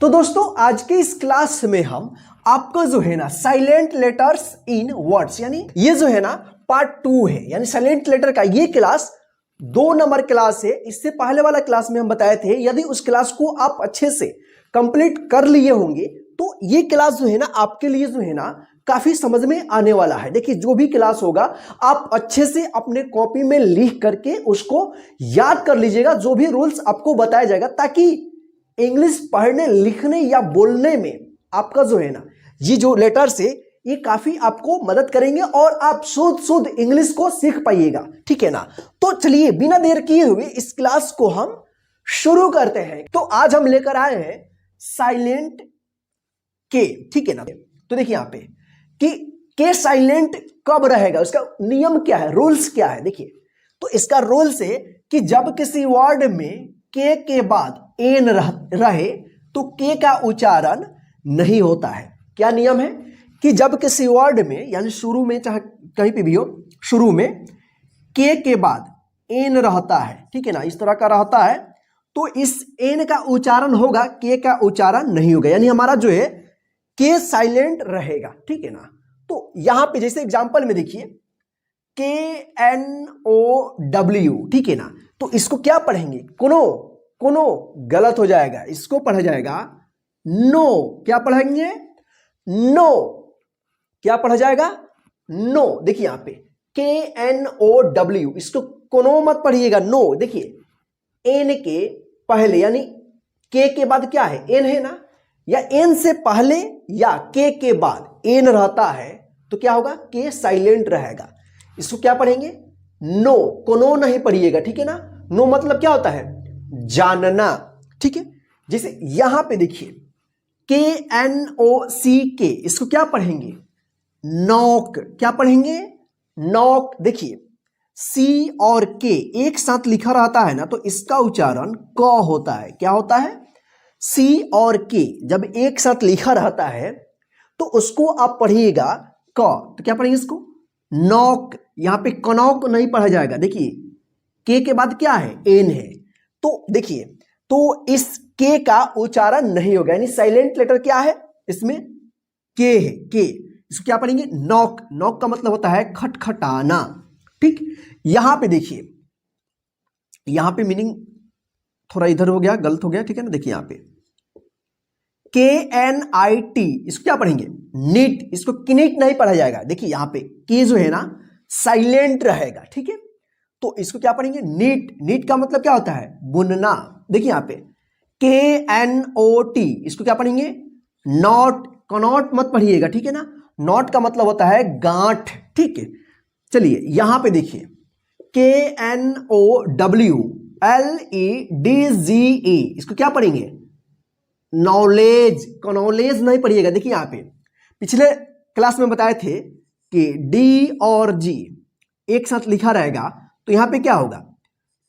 तो दोस्तों आज के इस क्लास में हम आपको जो है ना साइलेंट लेटर्स इन वर्ड्स यानी ये जो है ना पार्ट 2 है, यानी साइलेंट लेटर का ये क्लास 2 नंबर क्लास है। इससे पहले वाला क्लास में हम बताए थे यदि उस क्लास को आप अच्छे से कंप्लीट कर लिए होंगे तो ये क्लास जो है ना आपके लिए जो है ना काफी समझ में आने वाला है। देखिए जो भी क्लास होगा आप अच्छे से अपने कॉपी में लिख करके उसको याद कर लीजिएगा, जो भी रूल्स आपको बताया जाएगा, ताकि इंग्लिश पढ़ने लिखने या बोलने में आपका जो है ना ये जो लेटर्स है ये काफी आपको मदद करेंगे और आप शुद्ध इंग्लिश को सीख पाइएगा, ठीक है ना। तो चलिए बिना देर किए हुए इस क्लास को हम शुरू करते हैं। तो आज हम लेकर आए हैं साइलेंट के, ठीक है ना। तो देखिए यहाँ पे कि के साइलेंट कब रहेगा, उसका नियम क्या है, रूल्स क्या है। देखिए तो इसका रूल्स है कि जब किसी वर्ड में के बाद एन रहे तो के का उच्चारण नहीं होता है। क्या नियम है कि जब किसी वर्ड में यानी शुरू में चाहे कहीं पे भी हो, शुरू में के बाद एन रहता है, ठीक है ना, इस तरह का रहता है, तो इस एन का उच्चारण होगा, के का उच्चारण नहीं होगा, यानी हमारा जो है के साइलेंट रहेगा, ठीक है ना। तो यहां पे जैसे एग्जांपल में देखिए KNOW, ठीक है ना, तो इसको क्या पढ़ेंगे, कोनो गलत हो जाएगा, इसको पढ़ा जाएगा नो। क्या पढ़ेंगे, नो। क्या पढ़ा जाएगा, नो। देखिए यहां पे KNOW, इसको कोनो मत पढ़िएगा, नो। देखिए एन के पहले यानी के बाद क्या है, एन है ना, या एन से पहले या के बाद एन रहता है तो क्या होगा, के साइलेंट रहेगा। इसको क्या पढ़ेंगे, नो, कोनो नहीं पढ़िएगा, ठीक है ना। नो मतलब क्या होता है, जानना, ठीक है। जैसे यहां पे देखिए KNOCK, इसको क्या पढ़ेंगे, नॉक। क्या पढ़ेंगे, नॉक। देखिए सी और के एक साथ लिखा रहता है ना तो इसका उच्चारण क होता है। क्या होता है, सी और के जब एक साथ लिखा रहता है तो उसको आप पढ़िएगा क, तो क्या पढ़ेंगे इसको, नॉक। यहां पे कनॉक नहीं पढ़ा जाएगा। देखिए के बाद क्या है, एन है, तो देखिए तो इस के का उच्चारण नहीं होगा, यानी साइलेंट लेटर क्या है इसमें, के है, के। इसको क्या पढ़ेंगे, नॉक। नॉक का मतलब होता है खटखटाना, ठीक। यहां पे देखिए, यहां पे मीनिंग थोड़ा इधर हो गया, गलत हो गया, ठीक है ना। देखिए यहां पे KNIT, इसको क्या पढ़ेंगे, नीट। इसको किनिट नहीं पढ़ा जाएगा। देखिए यहां पे के जो है ना साइलेंट रहेगा, ठीक है, तो इसको क्या पढ़ेंगे, नीट। नीट का मतलब क्या होता है, बुनना। देखिए यहां पे KNOT, इसको क्या पढ़ेंगे, नॉट। कनॉट मत पढ़िएगा, ठीक है ना। नॉट का मतलब होता है गांठ, ठीक है। चलिए यहां पे देखिए KNOWLEDGE, इसको क्या पढ़ेंगे, नॉलेज। नॉलेज नहीं पढ़िएगा। देखिए यहां पे पिछले क्लास में बताए थे कि डी और जी एक साथ लिखा रहेगा तो यहां पे क्या होगा,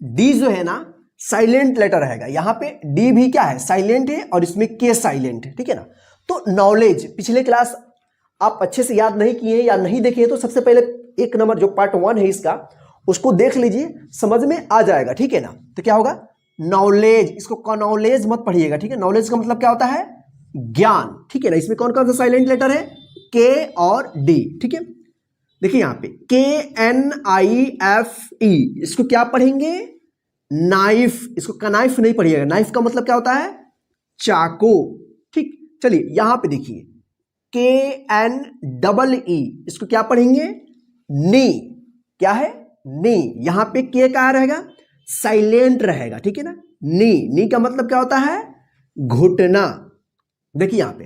डी जो है ना साइलेंट लेटर रहेगा। यहां पे डी भी क्या है, साइलेंट है, और इसमें के साइलेंट है, ठीक है ना। तो नॉलेज पिछले क्लास आप अच्छे से याद नहीं किए या नहीं देखे तो सबसे पहले 1 नंबर जो पार्ट 1 है इसका उसको देख लीजिए, समझ में आ जाएगा, ठीक है ना। तो क्या होगा, नॉलेज। इसको नॉलेज मत पढ़िएगा, ठीक है। नॉलेज का मतलब क्या होता है, ज्ञान, ठीक है ना। इसमें कौन कौन सा साइलेंट लेटर है, के और डी, ठीक है। देखिए यहां पे KNIFE, इसको क्या पढ़ेंगे, नाइफ। इसको कनाइफ नहीं पढ़िएगा। नाइफ का मतलब क्या होता है, चाकू, ठीक। चलिए यहां पे देखिए KNEE, इसको क्या पढ़ेंगे, नी। क्या है, नी। यहां पे के क्या रहेगा, साइलेंट रहेगा, ठीक है ना। नी, नी का मतलब क्या होता है, घुटना। देखिए यहां पे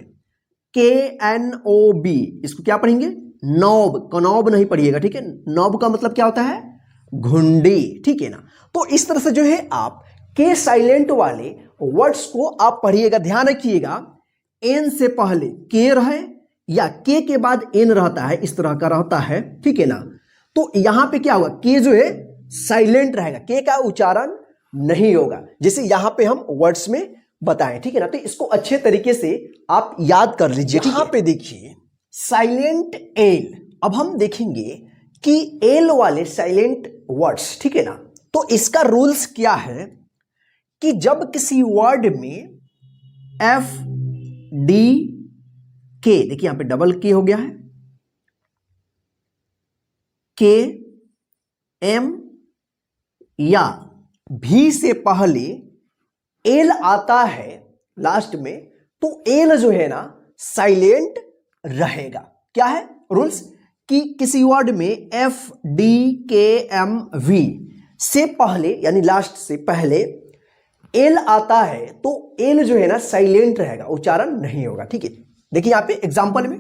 KNOB, इसको क्या पढ़ेंगे, नॉब। कनॉब नहीं पढ़िएगा, ठीक है। नॉब का मतलब क्या होता है, घुंडी, ठीक है ना। तो इस तरह से जो है आप के साइलेंट वाले वर्ड्स को आप पढ़िएगा। ध्यान रखिएगा एन से पहले के रहे या के बाद एन रहता है, इस तरह का रहता है, ठीक है ना। तो यहां पे क्या होगा, के जो है साइलेंट रहेगा, के का उच्चारण नहीं होगा, जैसे यहां पे हम वर्ड्स में बताएं, ठीक है ना। तो इसको अच्छे तरीके से आप याद कर लीजिए। यहां पे देखिए साइलेंट एल। अब हम देखेंगे कि एल वाले साइलेंट वर्ड्स, ठीक है ना, तो इसका रूल्स क्या है कि जब किसी वर्ड में एफ डी के, देखिए यहां पे डबल के हो गया है, के एम या भी से पहले एल आता है लास्ट में, तो एल जो है ना साइलेंट रहेगा। क्या है रूल्स कि किसी वर्ड में एफ डी के एम वी से पहले यानी लास्ट से पहले एल आता है तो एल जो है ना साइलेंट रहेगा, उच्चारण नहीं होगा। ठीक है, देखिए यहां पे एग्जांपल में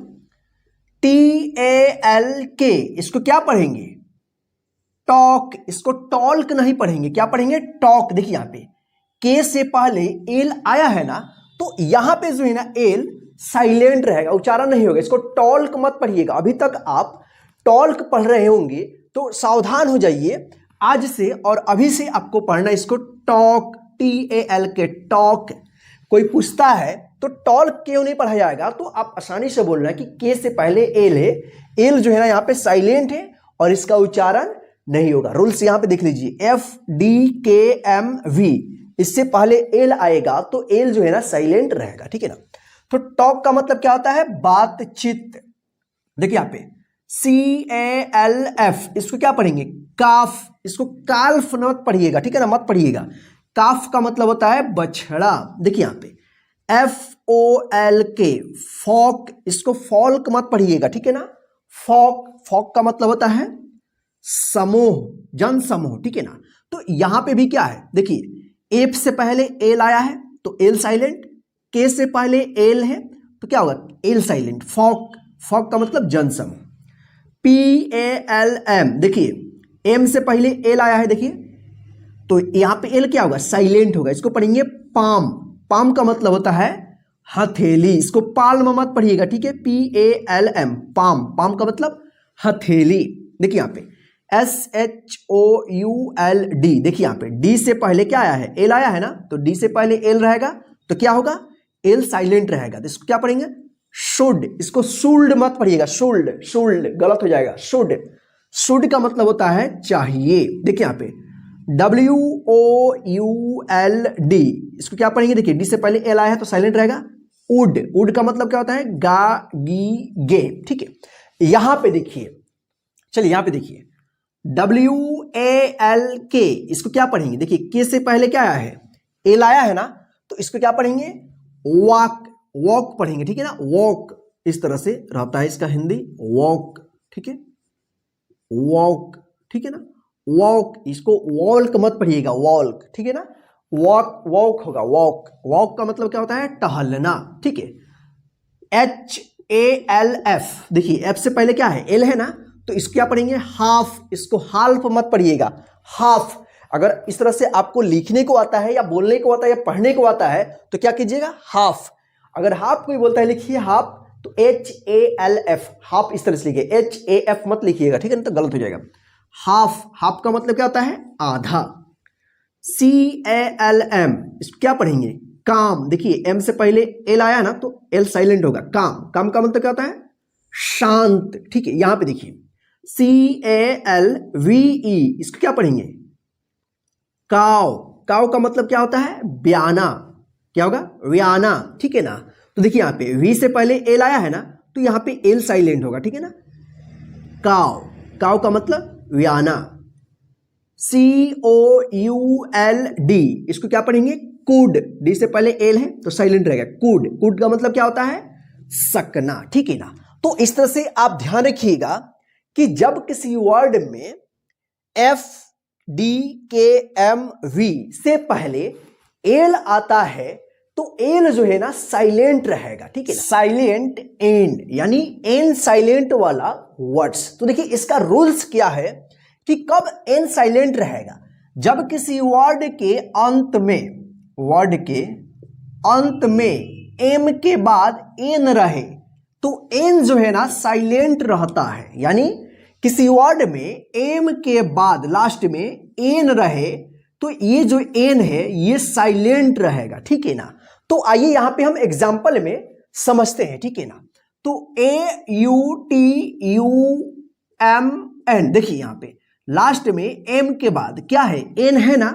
टी ए एल के, इसको क्या पढ़ेंगे टॉक, इसको टॉल्क नहीं पढ़ेंगे, क्या पढ़ेंगे टॉक। देखिए यहां पे के से पहले एल आया है ना, तो यहां पे जो है ना एल साइलेंट रहेगा, उच्चारण नहीं होगा, इसको टॉल्क मत पढ़िएगा। अभी तक आप टॉल्क पढ़ रहे होंगे तो सावधान हो जाइए, आज से और अभी से आपको पढ़ना इसको टॉक, टी ए एल के टॉक। कोई पूछता है तो टॉल्क क्यों नहीं पढ़ा जाएगा, तो आप आसानी से बोलना है कि के से पहले एल है, एल जो है ना यहाँ पे साइलेंट है और इसका उच्चारण नहीं होगा। रूल्स यहाँ पे देख लीजिए, एफ डी के एम वी, इससे पहले एल आएगा तो एल जो है ना साइलेंट रहेगा। ठीक है ना, तो टॉक का मतलब क्या होता है बातचीत। देखिए यहाँ पे सी ए एल एफ, इसको क्या पढ़ेंगे काफ, इसको काल्फ मत पढ़िएगा, ठीक है ना, मत पढ़िएगा। काफ का मतलब होता है बछड़ा। देखिए यहाँ पे एफ ओ एल के फॉक, इसको फॉल्क मत पढ़िएगा, ठीक है ना। फॉक, फॉक का मतलब होता है समूह, जन समूह, ठीक है ना। तो यहां पे भी क्या है, देखिए एफ से पहले एल आया है तो एल साइलेंट, के से पहले एल है तो क्या होगा एल साइलेंट, फॉक, फॉक का मतलब जन समूह। पी ए एल एम, देखिए एम से पहले एल आया है, देखिए तो यहां पे एल क्या होगा साइलेंट होगा, इसको पढ़ेंगे पाम, पाम का मतलब होता है हथेली, इसको पाल्म मत पढ़िएगा, ठीक है। P A L M palm, palm का मतलब हथेली। देखिए यहां पे S H O U L D, देखिए यहां पे डी से पहले क्या आया है एल आया है ना, तो डी से पहले एल रहेगा तो क्या होगा एल साइलेंट रहेगा, तो इसको क्या पढ़ेंगे शुड, इसको शुल्ड मत पढ़िएगा, शुल्ड, शुल्ड गलत हो जाएगा, शुड, शुड का मतलब होता है चाहिए। देखिए यहां पे W O U L D, इसको क्या पढ़ेंगे, देखिए डी से पहले एल आया है तो साइलेंट रहेगा। वुड, वुड का मतलब क्या होता है गा गी गे, ठीक है। यहां पे देखिए, चलिए यहां पे देखिए डब्ल्यू ए एल के, इसको क्या पढ़ेंगे, देखिए के से पहले क्या आया है एल आया है ना, तो इसको क्या पढ़ेंगे वॉक, वॉक पढ़ेंगे, ठीक है ना। वॉक इस तरह से रहता है इसका हिंदी वॉक, ठीक है, वॉक, ठीक है ना। वॉक, इसको वॉल्क मत पढ़िएगा, वॉल्क, ठीक है ना। वॉक, वॉक होगा वॉक, वॉक का मतलब क्या होता है टहलना, ठीक है। एच ए एल एफ, देखिए एफ से पहले क्या है एल है ना, तो इसको क्या पढ़ेंगे हाफ, इसको हाल्फ मत पढ़िएगा, हाफ। अगर इस तरह से आपको लिखने को आता है या बोलने को आता है या पढ़ने को आता है तो क्या कीजिएगा हाफ। अगर हाफ कोई बोलता है लिखिए हाफ, तो H A L F, half इस तरह से लिखिए, एच ए एफ मत लिखिएगा, ठीक है ना, तो गलत हो जाएगा। हाफ, हाफ का मतलब क्या होता है आधा। सी ए एल एम, इसको क्या पढ़ेंगे काम, देखिए एम से पहले एल आया ना तो एल साइलेंट होगा, काम, काम का मतलब क्या होता है शांत, ठीक है। यहां पे देखिए सी ए एल वी ई, इसको क्या पढ़ेंगे काव, काव का मतलब क्या होता है ब्याना, क्या होगा व्याना, ठीक है ना। तो देखिए यहां पे वी से पहले एल आया है ना, तो यहां पे एल साइलेंट होगा, ठीक है ना। काव, काव का मतलब व्याना। सी ओ यू एल डी, इसको क्या पढ़ेंगे कुड, डी से पहले एल है तो साइलेंट रहेगा, कुड, कुड का मतलब क्या होता है सकना, ठीक है ना। तो इस तरह से आप ध्यान रखिएगा कि जब किसी वर्ड में एफ डी के एम वी से पहले एल आता है तो एल जो है ना साइलेंट रहेगा, ठीक है ना। साइलेंट एंड यानी एन साइलेंट वाला वर्ड्स। तो देखिए इसका रूल्स क्या है कि कब एन साइलेंट रहेगा, जब किसी वर्ड के अंत में, वर्ड के अंत में एम के बाद एन रहे तो एन जो है ना साइलेंट रहता है। यानी किसी वर्ड में एम के बाद लास्ट में एन रहे तो ये जो एन है ये साइलेंट रहेगा, ठीक है ना। तो आइए यहां पे हम एग्जाम्पल में समझते हैं, ठीक है ना। तो A U T U M N, देखिए यहां पे लास्ट में एम के बाद क्या है एन है ना,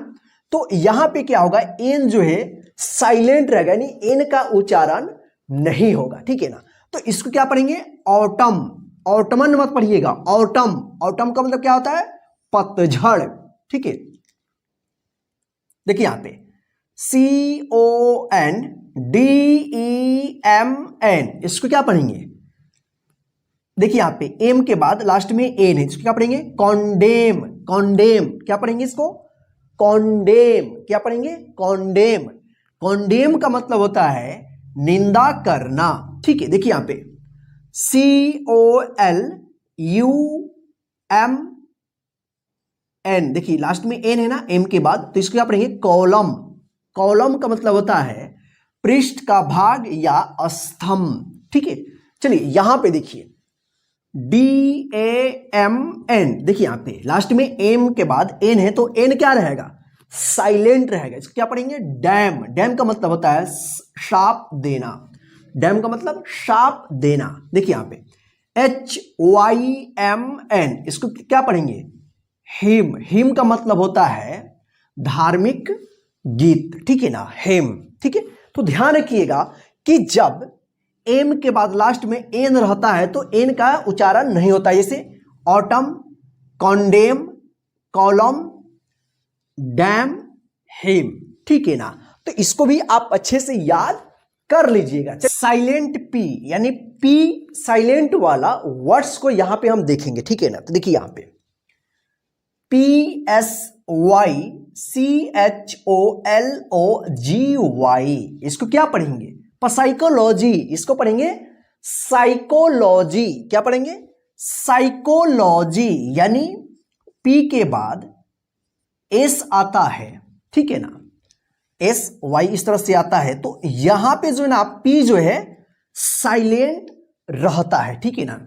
तो यहां पे क्या होगा एन जो है साइलेंट रहेगा, यानी एन का उच्चारण नहीं होगा, ठीक है ना। तो इसको क्या पढ़ेंगे, ऑटम, ऑटमन मत पढ़िएगा, ऑटम, ऑटम का मतलब क्या होता है, पतझड़, ठीक है। देखिए यहां पे CONDEMN, इसको क्या पढ़ेंगे, देखिए यहां पे एम के बाद लास्ट में एन है, इसको क्या पढ़ेंगे, कॉन्डेम, कॉन्डेम, क्या पढ़ेंगे इसको, कॉन्डेम, क्या पढ़ेंगे, कॉन्डेम। कॉन्डेम का मतलब होता है निंदा करना, ठीक है। देखिए यहां पे COLUMN, देखिए लास्ट में एन है ना एम के बाद, तो इसको क्या पढ़ेंगे, कॉलम। कॉलम का मतलब होता है पृष्ठ का भाग या स्तंभ, ठीक है। चलिए यहां पे देखिए DAMN, देखिए यहां पे लास्ट में एम के बाद एन है, तो एन क्या रहेगा, साइलेंट रहेगा। इसको क्या पढ़ेंगे, डैम। डैम का मतलब होता है शाप देना, डैम का मतलब शाप देना। देखिए यहां पे HYMN, इसको क्या पढ़ेंगे, हिम। हिम का मतलब होता है धार्मिक गीत, ठीक है ना, हिम, ठीक है। तो ध्यान रखिएगा कि जब एम के बाद लास्ट में एन रहता है तो एन का उच्चारण नहीं होता, जैसे ऑटम, कॉन्डेम, कॉलम, डैम, हिम, ठीक है ना। तो इसको भी आप अच्छे से याद कर लीजिएगा। साइलेंट पी, यानी पी साइलेंट वाला वर्ड्स को यहां पे हम देखेंगे, ठीक है ना। तो देखिए यहां पे PSYCHOLOGY, इसको क्या पढ़ेंगे, साइकोलॉजी, इसको पढ़ेंगे साइकोलॉजी, क्या पढ़ेंगे, साइकोलॉजी। यानी पी के बाद एस आता है, ठीक है ना, SY इस तरह से आता है, तो यहां पे जो है ना पी जो है साइलेंट रहता है, ठीक है ना।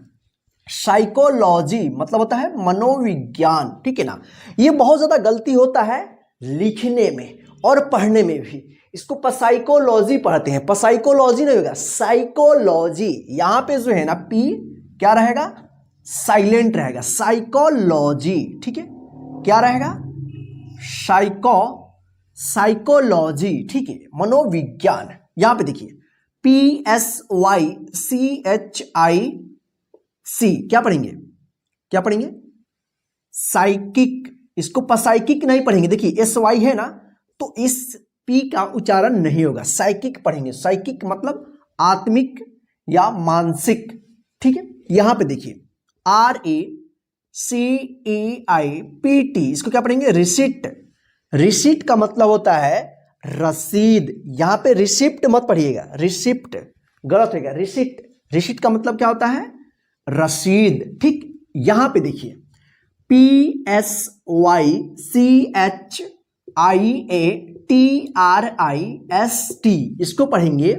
साइकोलॉजी मतलब होता है मनोविज्ञान, ठीक है ना। ये बहुत ज्यादा गलती होता है लिखने में और पढ़ने में भी, इसको पसाइकोलॉजी पढ़ते हैं, पसाइकोलॉजी नहीं होगा, साइकोलॉजी। यहां पे जो है ना पी क्या रहेगा, साइलेंट रहेगा, साइकोलॉजी, ठीक है, क्या रहेगा, साइकोलॉजी, ठीक है, मनोविज्ञान। यहां पे देखिए PSYCHIC, क्या पढ़ेंगे, क्या पढ़ेंगे, साइकिक। इसको पसाइकिक नहीं पढ़ेंगे, देखिए SY है ना, तो इस पी का उच्चारण नहीं होगा, साइकिक पढ़ेंगे। साइकिक मतलब आत्मिक या मानसिक, ठीक है। यहां पे देखिए RACEIPT, इसको क्या पढ़ेंगे, रिसिट। रिसिट का मतलब होता है रसीद, यहां पे रिसिप्ट मत पढ़िएगा, रिसिप्ट गलत होगा, रिसिट। रिसिट का मतलब क्या होता है, रसीद, ठीक। यहां पे देखिए PSYCHIATRIST, इसको पढ़ेंगे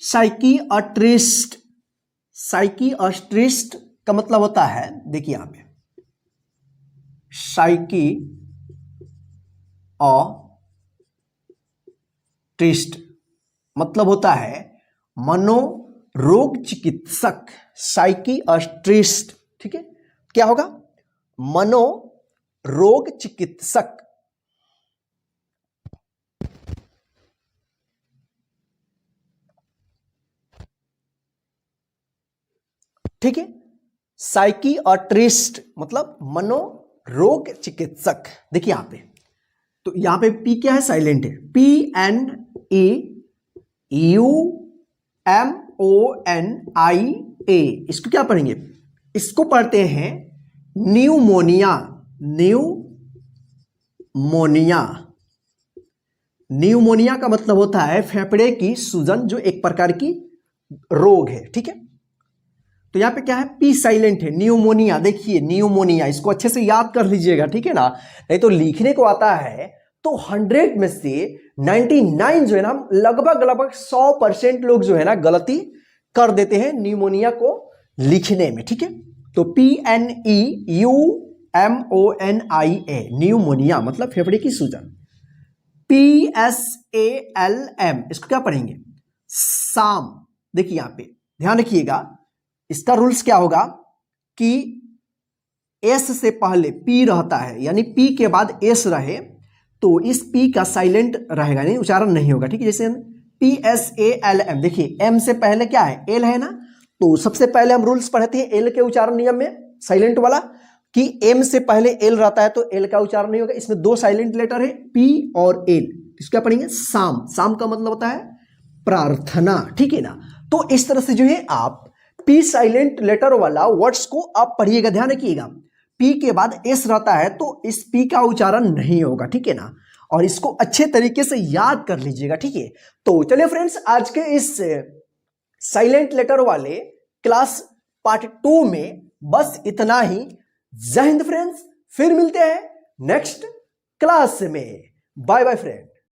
साइकियाट्रिस्ट। साइकियाट्रिस्ट का मतलब होता है, देखिए यहां पे साइकियाट्रिस्ट मतलब होता है मनोरोग चिकित्सक, साइकियाट्रिस्ट, ठीक है। क्या होगा, मनोरोग चिकित्सक, ठीक है। साइकियाट्रिस्ट मतलब मनोरोग चिकित्सक। देखिए यहां पे, तो यहां पे पी क्या है, साइलेंट है, PNEUMONIA, इसको क्या पढ़ेंगे, इसको पढ़ते हैं न्यूमोनिया। न्यूमोनिया, न्यूमोनिया का मतलब होता है फेफड़े की सूजन, जो एक प्रकार की रोग है, ठीक है। तो यहां पे क्या है, पी साइलेंट है, न्यूमोनिया। देखिए न्यूमोनिया, इसको अच्छे से याद कर लीजिएगा, ठीक है ना, नहीं तो लिखने को आता है तो 100 में से 99 जो है ना, लगभग 100% लोग जो है ना गलती कर देते हैं न्यूमोनिया को लिखने में, ठीक है। तो PNEUMONIA, न्यूमोनिया मतलब फेफड़े की सूजन। PSALM, इसको क्या पढ़ेंगे, साम। देखिए यहां पे ध्यान रखिएगा, इसका रूल्स क्या होगा कि एस से पहले पी रहता है, यानी पी के बाद एस रहे तो इस पी का साइलेंट रहेगा, नहीं उच्चारण नहीं होगा, ठीक है। जैसे PSALM, देखिए एम से पहले क्या है, एल है ना, तो सबसे पहले हम रूल्स पढ़ते हैं एल के उच्चारण नियम में, साइलेंट वाला, कि एम से पहले एल रहता है तो एल का उच्चारण नहीं होगा। इसमें दो साइलेंट लेटर है, पी और एल। इसको क्या पढ़ेंगे, साम। साम का मतलब होता है प्रार्थना, ठीक है ना। तो इस तरह से जो है आप पी साइलेंट लेटर वाला वर्ड्स को आप पढ़िएगा, ध्यान रखिएगा। पी के बाद एस रहता है तो इस पी का उच्चारण नहीं होगा, ठीक है ना। और इसको अच्छे तरीके से याद कर लीजिएगा, ठीक है। तो चलिए फ्रेंड्स, आज के इस साइलेंट लेटर वाले क्लास पार्ट 2 में बस इतना ही। जय हिंद फ्रेंड्स, फिर मिलते हैं नेक्स्ट क्लास में। Bye bye friend.